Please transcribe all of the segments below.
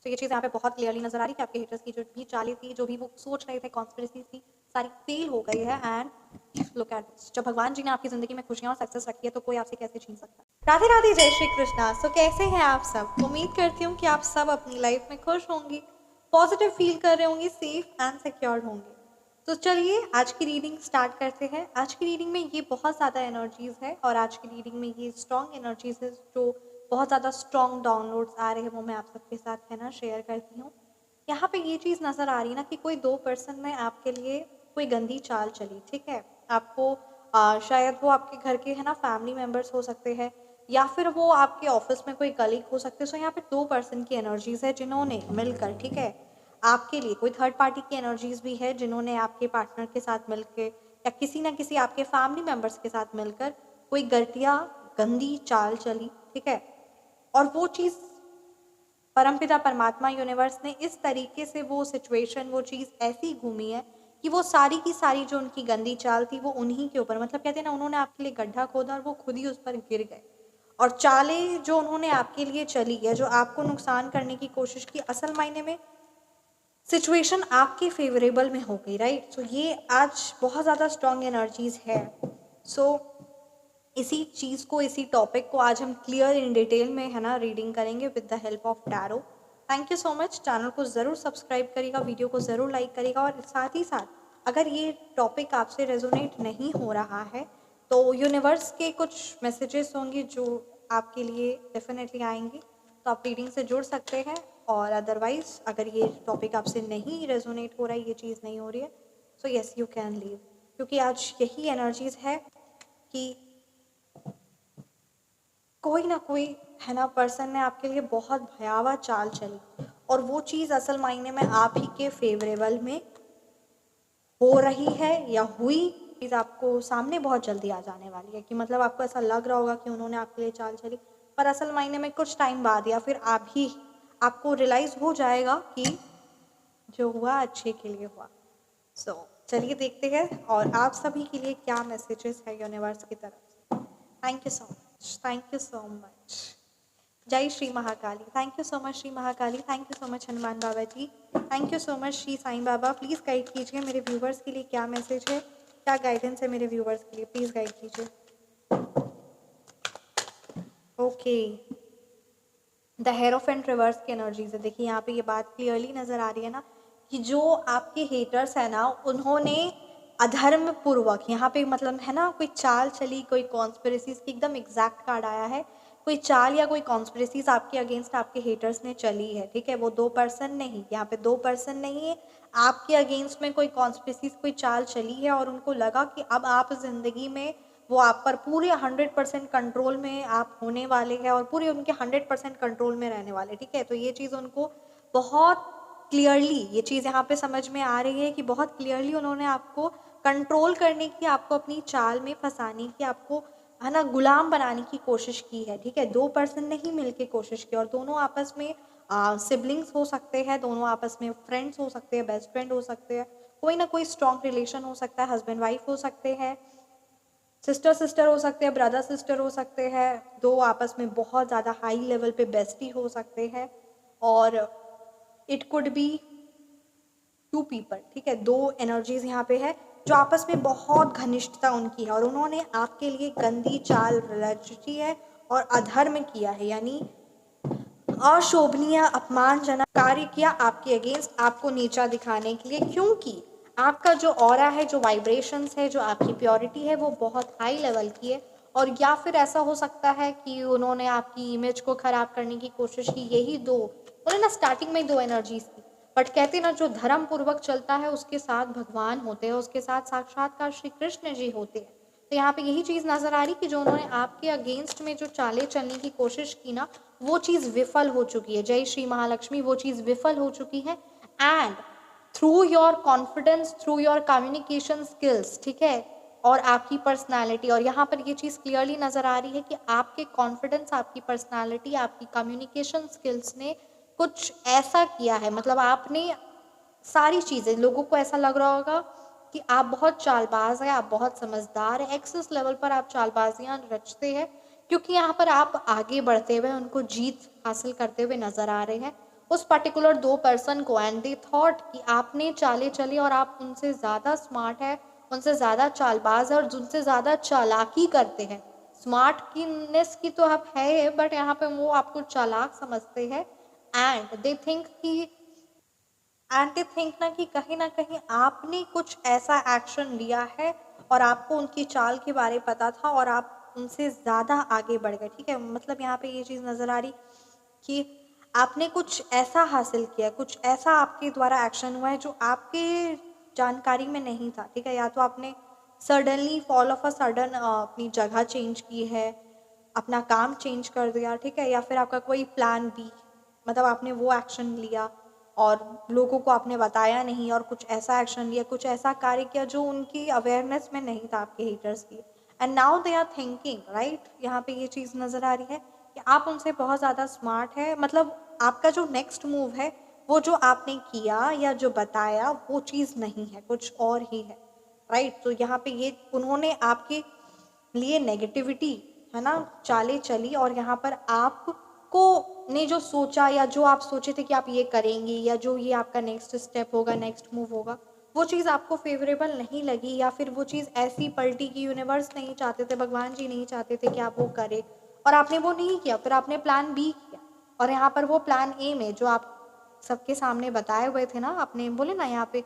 तो ये चीज़ यहाँ पे बहुत क्लियरली नज़र आ रही है कि आपके हेटर्स की जो भी चालें थी, जो भी वो सोच रहे थे, कॉन्स्पिरेसी थी, सारी फेल हो गई है। एंड लुक एट दिस, जब भगवान जी ने आपकी ज़िंदगी में खुशियाँ और सक्सेस रखी है तो कोई आपसे कैसे छीन सकता है। राधे राधे, जय श्री कृष्णा। सो कैसे हैं आप सब? उम्मीद करती हूँ कि आप सब अपनी लाइफ में खुश होंगी, पॉजिटिव फील कर रहे होंगे, सेफ एंड सिक्योर्ड होंगे। तो चलिए आज की रीडिंग स्टार्ट करते हैं। आज की रीडिंग में ये बहुत ज़्यादा एनर्जीज है और आज की रीडिंग में ये स्ट्रॉन्ग एनर्जीज है, जो बहुत ज़्यादा स्ट्रॉन्ग डाउनलोड्स आ रहे हैं, वो मैं आप सबके साथ है ना शेयर करती हूँ। यहाँ पे ये चीज़ नज़र आ रही है ना कि कोई दो पर्सन में आपके लिए कोई गंदी चाल चली, ठीक है। आपको शायद वो आपके घर के है ना फैमिली मेम्बर्स हो सकते हैं, या फिर वो आपके ऑफिस में कोई कलीग हो सकते हैं। सो यहाँ पे दो पर्सन की एनर्जीज है जिन्होंने मिलकर, ठीक है, आपके लिए कोई थर्ड पार्टी की एनर्जीज भी है जिन्होंने आपके पार्टनर के साथ मिलकर या किसी ना किसी आपके फैमिली मेम्बर्स के साथ मिलकर कोई घटिया गंदी चाल चली, ठीक है। और वो चीज़ परमपिता परमात्मा यूनिवर्स ने इस तरीके से वो सिचुएशन, वो चीज़ ऐसी घूमी है कि वो सारी की सारी जो उनकी गंदी चाल थी वो उन्हीं के ऊपर, मतलब कहते हैं ना, उन्होंने आपके लिए गड्ढा खोदा और वो खुद ही उस पर गिर गए। और चालें जो उन्होंने आपके लिए चली है, जो आपको नुकसान करने की कोशिश की, असल मायने में सिचुएशन आपके फेवरेबल में हो गई, राइट। सो ये आज बहुत ज़्यादा स्ट्रॉन्ग एनर्जीज है। सो इसी चीज़ को, इसी टॉपिक को आज हम क्लियर इन डिटेल में है ना रीडिंग करेंगे with the help of tarot. Thank you so much. Channel को ज़रूर सब्सक्राइब करिएगा, वीडियो को ज़रूर लाइक करिएगा, और साथ ही साथ अगर ये टॉपिक आपसे रेजोनेट नहीं हो रहा है तो यूनिवर्स के कुछ मैसेजेस होंगे जो आपके लिए डेफिनेटली आएंगे, तो आप रीडिंग से जुड़ सकते हैं। और अदरवाइज अगर ये टॉपिक आपसे नहीं रेजोनेट हो रहा है, ये चीज़ नहीं हो रही है, so yes you can leave, क्योंकि आज यही एनर्जीज है कि कोई ना कोई है ना पर्सन ने आपके लिए बहुत भयावह चाल चली, और वो चीज़ असल मायने में आप ही के फेवरेबल में हो रही है या हुई चीज़ आपको सामने बहुत जल्दी आ जाने वाली है। कि मतलब आपको ऐसा लग रहा होगा कि उन्होंने आपके लिए चाल चली, पर असल मायने में कुछ टाइम बाद या फिर आपको रियलाइज़ हो जाएगा कि जो हुआ अच्छे के लिए हुआ। सो चलिए देखते हैं और आप सभी के लिए क्या मैसेजेस है यूनिवर्स की तरफ से। Thank you so much, thank you so much. जय Shri Mahakali. Thank you so much Shri Mahakali. Thank you so much Hanuman Baba ji. Thank you so much Shri Sai Baba. Please guide कीजिए मेरे व्यूवर्स के लिए, क्या मैसेज है, क्या गाइडेंस है मेरे व्यूवर्स के लिए, प्लीज़ गाइड कीजिए। ओके, द हेरोफेंट रिवर्स की एनर्जीज है। देखिए यहाँ पे ये बात क्लियरली नज़र आ रही है ना कि जो आपके हेटर्स है ना, उन्होंने अधर्म पूर्वक यहाँ पे, मतलब है ना, कोई चाल चली, कोई कॉन्स्पिरेसीज की एकदम एग्जैक्ट कार्ड आया है, कोई चाल या कोई कॉन्स्पिरेसीज आपके अगेंस्ट आपके हेटर्स ने चली है, ठीक है। वो दो पर्सन नहीं, यहाँ पे दो पर्सन नहीं है, आपके अगेंस्ट में कोई कॉन्स्पिरेसीज, कोई चाल चली है, और उनको लगा कि अब आप जिंदगी में वो आप पर पूरे 100% कंट्रोल में आप होने वाले हैं, और पूरे उनके 100% कंट्रोल में रहने वाले, ठीक है। तो ये चीज़ उनको बहुत क्लियरली, ये चीज़ यहाँ पे समझ में आ रही है कि बहुत क्लियरली उन्होंने आपको कंट्रोल करने की, आपको अपनी चाल में फंसाने की, आपको है ना गुलाम बनाने की कोशिश की है, ठीक है। दो पर्सन ने ही मिलके कोशिश की, और दोनों आपस में सिबलिंग्स हो सकते हैं, दोनों आपस में फ्रेंड्स हो सकते हैं, बेस्ट फ्रेंड हो सकते हैं, कोई ना कोई स्ट्रॉन्ग रिलेशन हो सकता है, हस्बैंड वाइफ हो सकते हैं, सिस्टर सिस्टर हो सकते हैं, ब्रदर सिस्टर हो सकते हैं, दो आपस में बहुत ज़्यादा हाई लेवल पे बेस्टी हो सकते हैं, और it could be two people, ठीक है। दो एनर्जीज यहाँ पे है जो आपस में बहुत घनिष्ठता उनकी है, और उन्होंने आपके लिए गंदी चाल रची है और अधर्म किया है, यानी अशोभनीय अपमानजनक कार्य किया आपके अगेंस्ट, आपको नीचा दिखाने के लिए, क्योंकि आपका जो ऑरा है, जो वाइब्रेशंस है, जो आपकी प्योरिटी है, वो बहुत हाई लेवल की है। और या फिर ऐसा हो सकता है कि उन्होंने आपकी इमेज को खराब करने की कोशिश की। यही दो, उन्होंने ना स्टार्टिंग में दो एनर्जीज थी, बट कहते ना जो धर्म पूर्वक चलता है उसके साथ भगवान होते हैं, उसके साथ साक्षात्कार श्री कृष्ण जी होते हैं। तो यहाँ पे यही चीज़ नज़र आ रही कि जो उन्होंने आपके अगेंस्ट में जो चालें चलने की कोशिश की ना, वो चीज़ विफल हो चुकी है। जय श्री महालक्ष्मी, वो चीज़ विफल हो चुकी है। And through your confidence, through your communication skills, ठीक है, और आपकी पर्सनालिटी, और यहाँ पर ये चीज़ क्लियरली नज़र आ रही है कि आपके कॉन्फिडेंस, आपकी पर्सनालिटी, आपकी कम्युनिकेशन स्किल्स ने कुछ ऐसा किया है, मतलब आपने सारी चीज़ें, लोगों को ऐसा लग रहा होगा कि आप बहुत चालबाज हैं, आप बहुत समझदार हैं, एक्सेस लेवल पर आप चालबाजियाँ रचते हैं, क्योंकि यहाँ पर आप आगे बढ़ते हुए उनको जीत हासिल करते हुए नज़र आ रहे हैं। उस पर्टिकुलर 2 पर्सन को, एंड दे थॉट कि आपने चाले चली और आप उनसे ज़्यादा स्मार्ट है, उनसे ज़्यादा चालबाज है और उनसे ज़्यादा चालाकी करते हैं। स्मार्ट की नेस की तो आप है, बट यहाँ पे वो आपको चालाक समझते हैं। एंड दे थिंक कि ना कि कहीं ना कहीं आपने कुछ ऐसा एक्शन लिया है और आपको उनकी चाल के बारे पता था और आप उनसे ज़्यादा आगे बढ़ गए। ठीक है, मतलब यहाँ पे ये चीज़ नज़र आ रही कि आपने कुछ ऐसा हासिल किया, कुछ ऐसा आपके द्वारा एक्शन हुआ है जो आपके जानकारी में नहीं था। ठीक है, या तो आपने suddenly fall of a sudden अपनी जगह चेंज की है, अपना काम चेंज कर दिया। ठीक है, या फिर आपका कोई प्लान बी, मतलब आपने वो एक्शन लिया और लोगों को आपने बताया नहीं और कुछ ऐसा एक्शन लिया, कुछ ऐसा कार्य किया जो उनकी अवेयरनेस में नहीं था आपके हेटर्स की। And now they are thinking, right, यहाँ पे ये चीज़ नज़र आ रही है कि आप उनसे बहुत ज़्यादा स्मार्ट है। मतलब आपका जो नेक्स्ट मूव है, वो जो आपने किया या जो बताया वो चीज़ नहीं है, कुछ और ही है। राइट, तो यहाँ पे ये उन्होंने आपके लिए नेगेटिविटी, है ना, चालें चली और यहाँ पर आपको ने जो सोचा या जो आप सोचे थे कि आप ये करेंगे या जो ये आपका नेक्स्ट स्टेप होगा, नेक्स्ट मूव होगा, वो चीज़ आपको फेवरेबल नहीं लगी या फिर वो चीज़ ऐसी पलटी कि यूनिवर्स नहीं चाहते थे, भगवान जी नहीं चाहते थे कि आप वो करें और आपने वो नहीं किया। फिर आपने प्लान बी किया और यहाँ पर वो प्लान ए में जो आप सबके सामने बताए हुए थे ना, आपने बोले ना यहाँ पे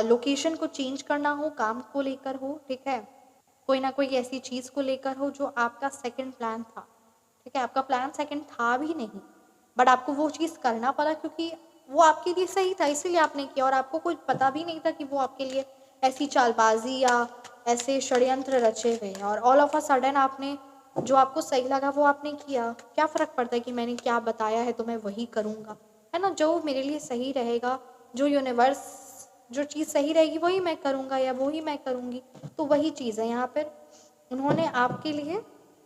लोकेशन को चेंज करना हो, काम को लेकर हो, ठीक है, कोई ना कोई ऐसी चीज़ को लेकर हो जो आपका सेकंड प्लान था। ठीक है, आपका प्लान सेकंड था भी नहीं, बट आपको वो चीज़ करना पड़ा क्योंकि वो आपके लिए सही था, इसीलिए आपने किया और आपको कुछ पता भी नहीं था कि वो आपके लिए ऐसी चालबाजी या ऐसे षड्यंत्र रचे हुए हैं और ऑल ऑफ अ सडन आपने जो आपको सही लगा वो आपने किया। क्या फ़र्क पड़ता है कि मैंने क्या बताया है तो मैं वही करूँगा, है ना, जो मेरे लिए सही रहेगा, जो यूनिवर्स जो चीज़ सही रहेगी वही मैं करूँगा या वही मैं करूँगी। तो वही चीज़ है यहाँ पर उन्होंने आपके लिए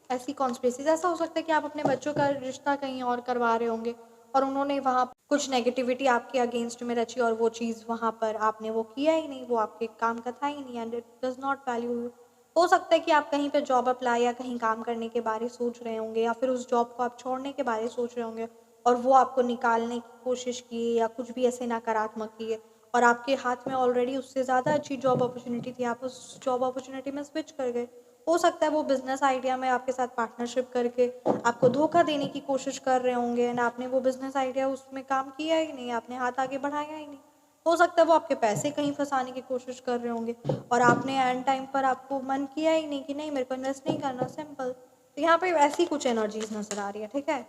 ऐसी कॉन्स्पिरेसीज, ऐसा हो सकता है कि आप अपने बच्चों का रिश्ता कहीं और करवा रहे होंगे और उन्होंने वहाँ कुछ नेगेटिविटी आपके अगेंस्ट में रची और वो चीज़ वहाँ पर आपने वो किया ही नहीं, वो आपके काम का था ही नहीं and it does not value you. हो सकता है कि आप कहीं पे जॉब अप्लाई या कहीं काम करने के बारे सोच रहे होंगे या फिर उस जॉब को आप छोड़ने के बारे सोच रहे होंगे और वो आपको निकालने की कोशिश किए या कुछ भी ऐसे नकारात्मक किए और आपके हाथ में ऑलरेडी उससे ज़्यादा अच्छी जॉब अपॉर्चुनिटी थी, आप उस जॉब अपॉर्चुनिटी में स्विच कर गए। हो सकता है वो बिज़नेस आइडिया में आपके साथ पार्टनरशिप करके आपको धोखा देने की कोशिश कर रहे होंगे एंड आपने वो बिज़नेस आइडिया उसमें काम किया ही नहीं, आपने हाथ आगे बढ़ाया ही नहीं। हो सकता है वो आपके पैसे कहीं फंसाने की कोशिश कर रहे होंगे और आपने एंड टाइम पर आपको मन किया ही नहीं कि नहीं मेरे को इन्वेस्ट नहीं करना, सिंपल। तो यहाँ पे ऐसी कुछ एनर्जीज नज़र आ रही है। ठीक है,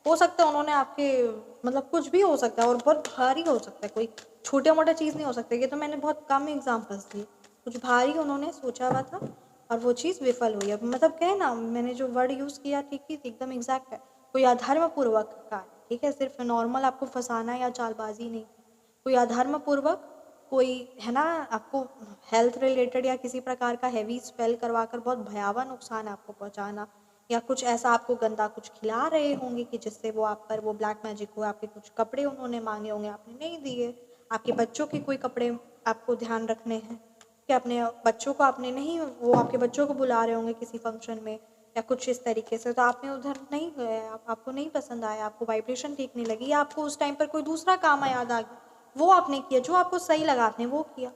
हो सकता है उन्होंने आपके, मतलब कुछ भी हो सकता है और बहुत भारी हो सकता है, कोई छोटा मोटा चीज़ नहीं हो सकता। ये तो मैंने बहुत कम एग्जाम्पल्स दिए, कुछ भारी उन्होंने सोचा हुआ था और वो चीज़ विफल हुई है। मतलब कहे ना, मैंने जो वर्ड यूज़ किया ठीक ही एकदम एग्जैक्ट है, कोई अधर्मपूर्वक कार्य। ठीक है, सिर्फ नॉर्मल आपको फंसाना या चालबाजी नहीं, कोई अधर्मपूर्वक, कोई, है ना, आपको हेल्थ रिलेटेड या किसी प्रकार का हैवी स्पेल करवा कर बहुत भयावह नुकसान आपको पहुंचाना या कुछ ऐसा आपको गंदा कुछ खिला रहे होंगे कि जिससे वो आप पर वो ब्लैक मैजिक हो। आपके कुछ कपड़े उन्होंने मांगे होंगे, आपने नहीं दिए, आपके बच्चों के कोई कपड़े आपको ध्यान रखने हैं कि अपने बच्चों को आपने नहीं, वो आपके बच्चों को बुला रहे होंगे किसी फंक्शन में या कुछ इस तरीके से, तो आपने उधर नहीं गए, आपको नहीं पसंद आया, आपको वाइब्रेशन ठीक नहीं लगी या आपको उस टाइम पर कोई दूसरा काम याद आ गया, वो आपने किया, जो आपको सही लगा आपने वो किया।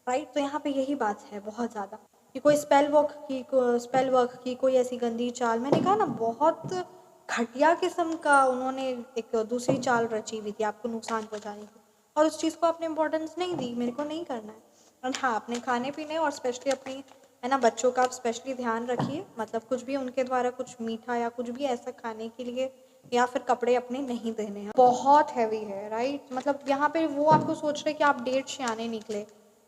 राइट, तो यहाँ पे यही बात है बहुत ज़्यादा कि कोई स्पेल वर्क की कोई ऐसी गंदी चाल, मैंने कहा ना बहुत घटिया किस्म का उन्होंने एक दूसरी चाल रची हुई थी आपको नुकसान पहुँचाने की और उस चीज़ को आपने इम्पोर्टेंस नहीं दी, मेरे को नहीं करना है। और हाँ, अपने खाने पीने और स्पेशली अपनी, है ना, बच्चों का आप स्पेशली ध्यान रखिए, मतलब कुछ भी उनके द्वारा कुछ मीठा या कुछ भी ऐसा खाने के लिए या फिर कपड़े अपने नहीं देने हैं। बहुत हैवी है, राइट, मतलब यहाँ पे वो आपको सोच रहे कि आप डेढ़ सियाने निकले,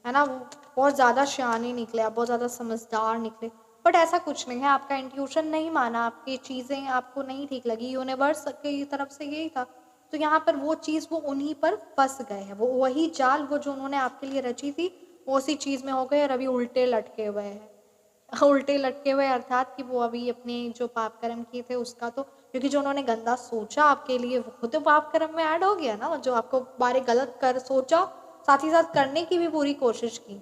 है ना, वो बहुत ज़्यादा सियाने निकले, आप बहुत ज़्यादा समझदार निकले, बट ऐसा कुछ नहीं है। आपका इंट्यूशन नहीं माना, आपकी चीज़ें आपको नहीं ठीक लगी, यूनिवर्स की तरफ से यही था, तो यहाँ पर वो चीज़ वो उन्हीं पर फंस गए हैं, वो वही जाल वो जो उन्होंने आपके लिए रची थी वो उसी चीज़ में हो गए और अभी उल्टे लटके हुए हैं। उल्टे लटके हुए अर्थात कि वो अभी अपने जो पाप कर्म किए थे उसका, तो क्योंकि जो उन्होंने गंदा सोचा आपके लिए वो तो पाप कर्म में ऐड हो गया ना, जो आपको बारे गलत कर सोचा साथ ही साथ करने की भी पूरी कोशिश की,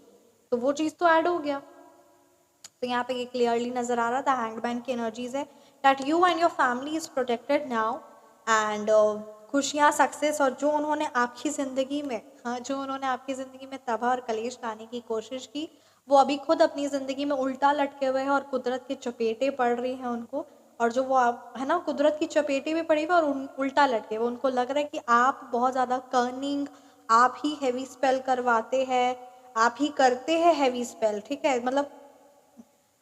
तो वो चीज़ तो ऐड हो गया। तो यहाँ पे ये क्लियरली नज़र आ रहा था, हैंगमैन की एनर्जीज है that you and your family is protected now and खुशियाँ, सक्सेस और जो उन्होंने आपकी ज़िंदगी में, हाँ, जो उन्होंने आपकी ज़िंदगी में तबाह और कलेश लाने की कोशिश की, वो अभी खुद अपनी ज़िंदगी में उल्टा लटके हुए हैं और कुदरत की चपेटें पड़ रही हैं उनको। और जो वो आप है ना, कुदरत की चपेटें भी पड़ी हुई और उल्टा लटके हुए, उनको लग रहा है कि आप बहुत ज़्यादा कर्निंग, आप ही हैवी स्पेल करवाते हैं, आप ही करते हैं हैवी स्पेल, ठीक है। मतलब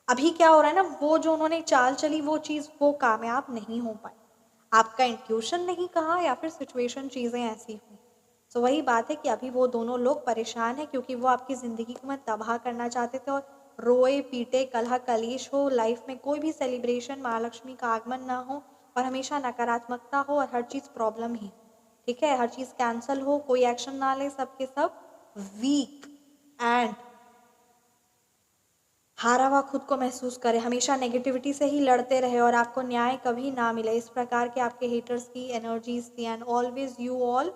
अभी क्या हो रहा है ना, वो जो उन्होंने चाल चली वो चीज़ वो कामयाब नहीं हो पाई। आपका इंट्यूशन नहीं कहा या फिर सिचुएशन चीज़ें ऐसी हुई। सो वही बात है कि अभी वो दोनों लोग परेशान हैं क्योंकि वो आपकी ज़िंदगी को में तबाह करना चाहते थे और रोए पीटे कलह कलेश हो, लाइफ में कोई भी सेलिब्रेशन, महालक्ष्मी का आगमन ना हो और हमेशा नकारात्मकता हो और हर चीज़ प्रॉब्लम ही, ठीक है, हर चीज़ कैंसिल हो, कोई एक्शन ना ले, सबके सब वीक एंड हारा हुआ खुद को महसूस करे, हमेशा नेगेटिविटी से ही लड़ते रहे और आपको न्याय कभी ना मिले। इस प्रकार के आपके हेटर्स की एनर्जीज थी and always you all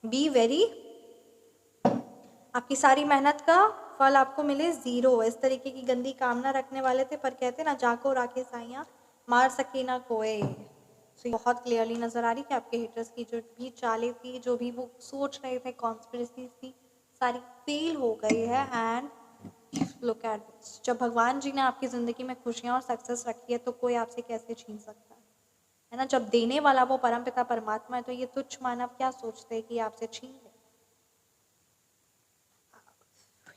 be very, आपकी सारी मेहनत का फल आपको मिले ज़ीरो। इस तरीके की गंदी कामना रखने वाले थे, पर कहते ना, जाको राखे साइयाँ मार सके ना कोई। तो बहुत क्लियरली नज़र आ रही कि आपके हेटर्स की जो भी चालें थी, जो भी वो सोच रहे थे, कॉन्स्पिरेसीज थी, सारी फेल हो गई है। एंड लुक एट दिस, जब भगवान जी ने आपकी ज़िंदगी में खुशियाँ और सक्सेस रखी है तो कोई आपसे कैसे छीन सकता है ना। जब देने वाला वो परमपिता परमात्मा है तो ये तुच्छ मानव क्या सोचते हैं कि आपसे छीन ले।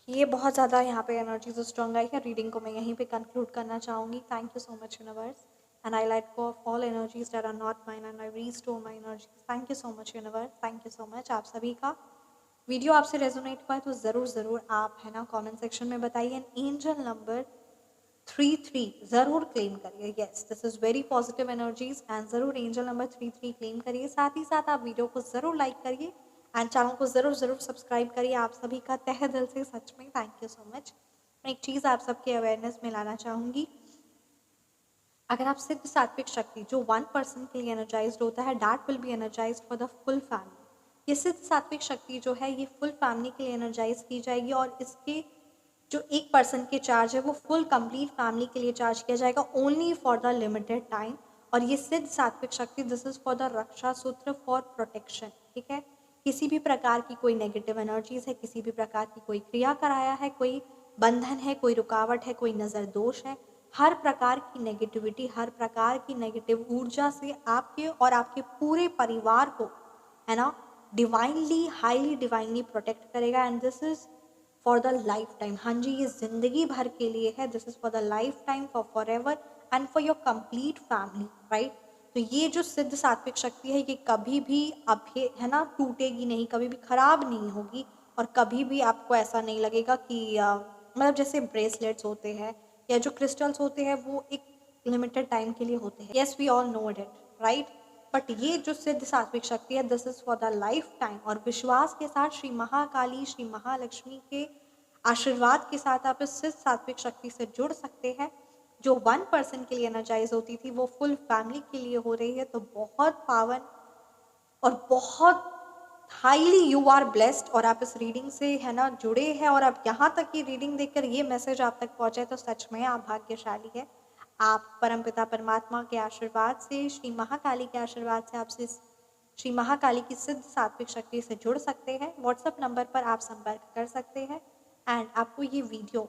ये बहुत ज़्यादा यहाँ पे एनर्जी जो स्ट्रॉन्ग आई है, रीडिंग को मैं यहीं पे कंक्लूड करना चाहूँगी। Thank you so much universe and I let go of all energies that are not mine and I restore my energies. Thank you so much universe, thank you so much. आप सभी का video आपसे resonate हुआ है तो ज़रूर आप है ना कमेंट सेक्शन में बताइए। एंड एंजल नंबर 33 ज़रूर क्लेम करिए। Yes, this is very positive energies and ज़रूर एंजल नंबर 33 क्लेम करिए। साथ ही साथ आप वीडियो को ज़रूर लाइक करिए एंड चैनल को ज़रूर सब्सक्राइब करिए। आप सभी का तहे दिल से सच में थैंक यू सो मच। मैं एक चीज़ आप सबके अवेयरनेस में लाना चाहूँगी, अगर आप सिद्ध सात्विक शक्ति जो 1% के लिए एनर्जाइज्ड होता है, that will be energised for the full family. ये सिद्ध सात्विक शक्ति जो है ये फुल फैमिली के लिए एनर्जाइज की जाएगी और इसके जो 1% के चार्ज है वो फुल कंप्लीट फैमिली के लिए चार्ज किया जाएगा, only for the limited time. और ये सिद्ध सात्विक शक्ति दिस इज फॉर द रक्षा सूत्र फॉर प्रोटेक्शन, ठीक है। किसी भी प्रकार की कोई नेगेटिव एनर्जीज है, किसी भी प्रकार की कोई क्रिया कराया है, कोई बंधन है, कोई रुकावट है, कोई नज़र दोष है, हर प्रकार की नेगेटिविटी, हर प्रकार की नेगेटिव ऊर्जा से आपके और आपके पूरे परिवार को है ना डिवाइनली, हाईली डिवाइनली प्रोटेक्ट करेगा। And this is for the life time. हाँ जी, ये जिंदगी भर के लिए है। This is for the life time, for ever and for your complete family, right. तो ये जो सिद्ध सात्विक शक्ति है ये कभी भी अभी है ना टूटेगी नहीं, कभी भी खराब नहीं होगी और कभी भी आपको ऐसा नहीं लगेगा कि मतलब जैसे ब्रेसलेट्स होते हैं या जो क्रिस्टल्स होते हैं वो एक लिमिटेड टाइम के लिए होते हैं। Yes, we all know it, right. But ये जो सिद्ध सात्विक शक्ति है this is for the lifetime. और विश्वास के साथ श्री महाकाली, श्री महालक्ष्मी के आशीर्वाद के साथ आप इस सिद्ध सात्विक शक्ति से जुड़ सकते हैं। जो 1% के लिए एनर्जाइज होती थी वो फुल फैमिली के लिए हो रही है। तो बहुत पावन और बहुत हाईली यू आर ब्लेस्ड और आप इस रीडिंग से है ना जुड़े हैं और आप यहाँ तक की रीडिंग देखकर ये मैसेज आप तक पहुँचे तो सच में आप भाग्यशाली है। आप परमपिता परमात्मा के आशीर्वाद से, श्री महाकाली के आशीर्वाद से आप श्री महाकाली की सिद्ध सात्विक शक्ति से जुड़ सकते हैं। व्हाट्सएप नंबर पर आप संपर्क कर सकते हैं एंड आपको ये वीडियो,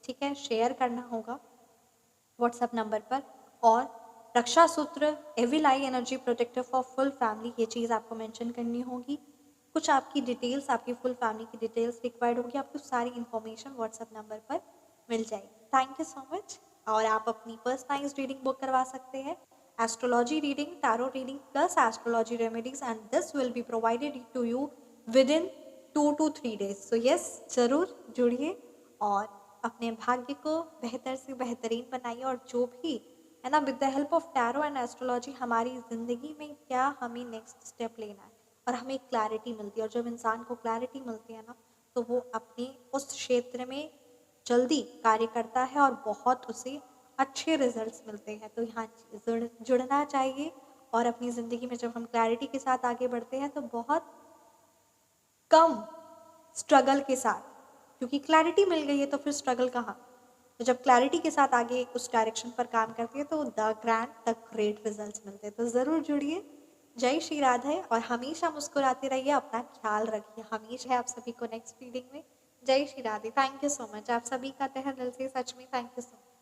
ठीक है, शेयर करना होगा व्हाट्सएप नंबर पर। और रक्षा सूत्र evil eye energy protector for full family, ये चीज़ आपको मेंशन करनी होगी। कुछ आपकी डिटेल्स, आपकी फुल फैमिली की डिटेल्स रिक्वायर्ड होगी, आपको सारी इन्फॉर्मेशन व्हाट्सएप नंबर पर मिल जाएगी। Thank you so much. और आप अपनी पर्सनलाइज्ड रीडिंग बुक करवा सकते हैं, astrology reading, tarot reading plus astrology remedies and this will be provided to you within 2 to 3 days। So yes, ज़रूर जुड़िए और अपने भाग्य को बेहतर से बेहतरीन बनाइए। और जो भी है ना with the help of tarot and astrology हमारी ज़िंदगी में क्या हमें नेक्स्ट स्टेप लेना है और हमें क्लैरिटी मिलती है। और जब इंसान को क्लैरिटी मिलती है ना तो वो अपने उस क्षेत्र में जल्दी कार्य करता है और बहुत उसे अच्छे रिजल्ट्स मिलते हैं। तो यहाँ जुड़ना चाहिए और अपनी ज़िंदगी में जब हम क्लैरिटी के साथ आगे बढ़ते हैं तो बहुत कम स्ट्रगल के साथ, क्योंकि क्लैरिटी मिल गई है तो फिर स्ट्रगल कहाँ। तो जब क्लैरिटी के साथ आगे उस डायरेक्शन पर काम करती है तो the grand the great results मिलते हैं। तो ज़रूर जुड़िए जय श्री राधे और हमेशा मुस्कुराते रहिए, अपना ख्याल रखिए। हमेशा है आप सभी को नेक्स्ट रीडिंग में। जय Shri Radhe. Thank you so much, आप सभी का तहे दिल से सच में थैंक यू सो मच।